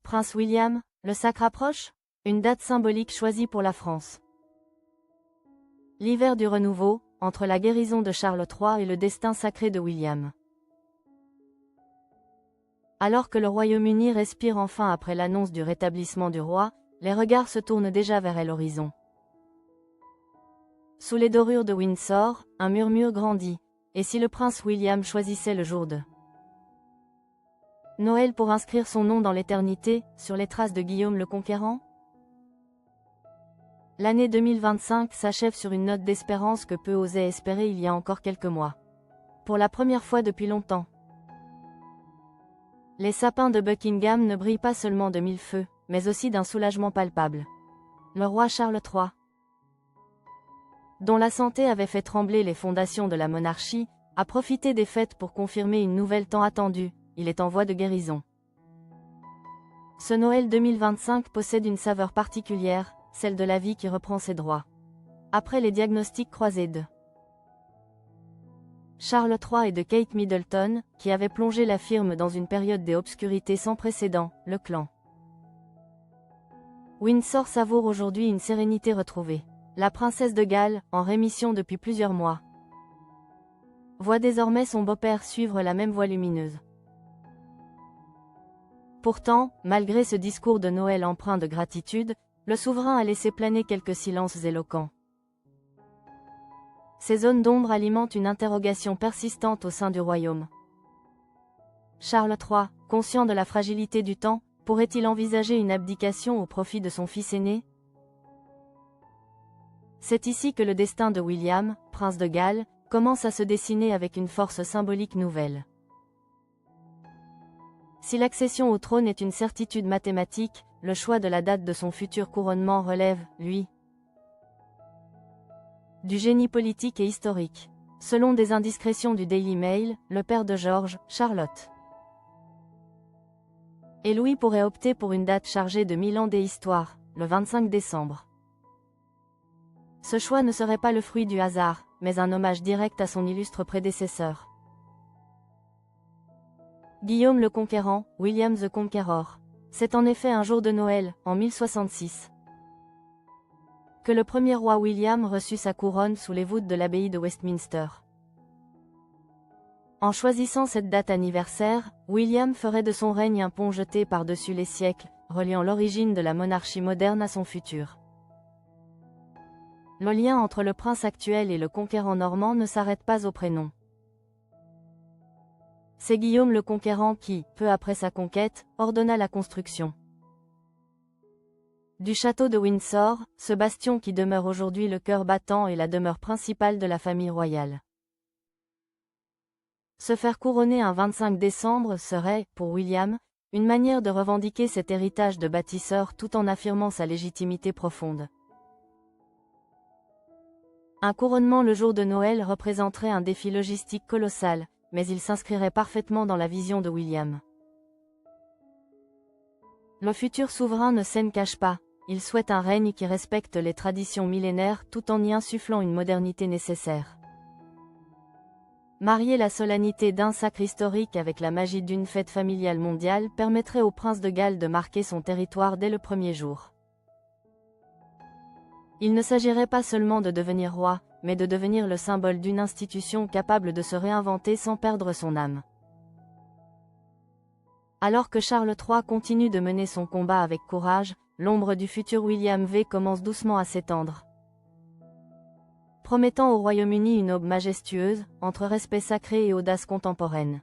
Prince William, le sacre approche? Une date symbolique choisie pour la France. L'hiver du renouveau, entre la guérison de Charles III et le destin sacré de William. Alors que le Royaume-Uni respire enfin après l'annonce du rétablissement du roi, les regards se tournent déjà vers l'horizon. Sous les dorures de Windsor, un murmure grandit. Et si le prince William choisissait le jour de Noël pour inscrire son nom dans l'éternité, sur les traces de Guillaume le Conquérant? L'année 2025 s'achève sur une note d'espérance que peu osaient espérer il y a encore quelques mois. Pour la première fois depuis longtemps. Les sapins de Buckingham ne brillent pas seulement de mille feux, mais aussi d'un soulagement palpable. Le roi Charles III, dont la santé avait fait trembler les fondations de la monarchie, a profité des fêtes pour confirmer une nouvelle tant attendue, il est en voie de guérison. Ce Noël 2025 possède une saveur particulière, celle de la vie qui reprend ses droits. Après les diagnostics croisés de Charles III et de Kate Middleton, qui avaient plongé la firme dans une période d'obscurité sans précédent, le clan Windsor savoure aujourd'hui une sérénité retrouvée. La princesse de Galles, en rémission depuis plusieurs mois, voit désormais son beau-père suivre la même voie lumineuse. Pourtant, malgré ce discours de Noël empreint de gratitude, le souverain a laissé planer quelques silences éloquents. Ces zones d'ombre alimentent une interrogation persistante au sein du royaume. Charles III, conscient de la fragilité du temps, pourrait-il envisager une abdication au profit de son fils aîné? C'est ici que le destin de William, prince de Galles, commence à se dessiner avec une force symbolique nouvelle. Si l'accession au trône est une certitude mathématique, le choix de la date de son futur couronnement relève, lui, du génie politique et historique. Selon des indiscrétions du Daily Mail, le père de George, Charlotte et Louis pourraient opter pour une date chargée de 1000 ans d'histoire, le 25 décembre. Ce choix ne serait pas le fruit du hasard, mais un hommage direct à son illustre prédécesseur. Guillaume le Conquérant, William the Conqueror. C'est en effet un jour de Noël, en 1066, que le premier roi William reçut sa couronne sous les voûtes de l'abbaye de Westminster. En choisissant cette date anniversaire, William ferait de son règne un pont jeté par-dessus les siècles, reliant l'origine de la monarchie moderne à son futur. Le lien entre le prince actuel et le conquérant normand ne s'arrête pas au prénom. C'est Guillaume le Conquérant qui, peu après sa conquête, ordonna la construction du château de Windsor, ce bastion qui demeure aujourd'hui le cœur battant et la demeure principale de la famille royale. Se faire couronner un 25 décembre serait, pour William, une manière de revendiquer cet héritage de bâtisseur tout en affirmant sa légitimité profonde. Un couronnement le jour de Noël représenterait un défi logistique colossal, mais il s'inscrirait parfaitement dans la vision de William. Le futur souverain ne s'en cache pas, il souhaite un règne qui respecte les traditions millénaires tout en y insufflant une modernité nécessaire. Marier la solennité d'un sacre historique avec la magie d'une fête familiale mondiale permettrait au prince de Galles de marquer son territoire dès le premier jour. Il ne s'agirait pas seulement de devenir roi, mais de devenir le symbole d'une institution capable de se réinventer sans perdre son âme. Alors que Charles III continue de mener son combat avec courage, l'ombre du futur William V commence doucement à s'étendre, promettant au Royaume-Uni une aube majestueuse, entre respect sacré et audace contemporaine.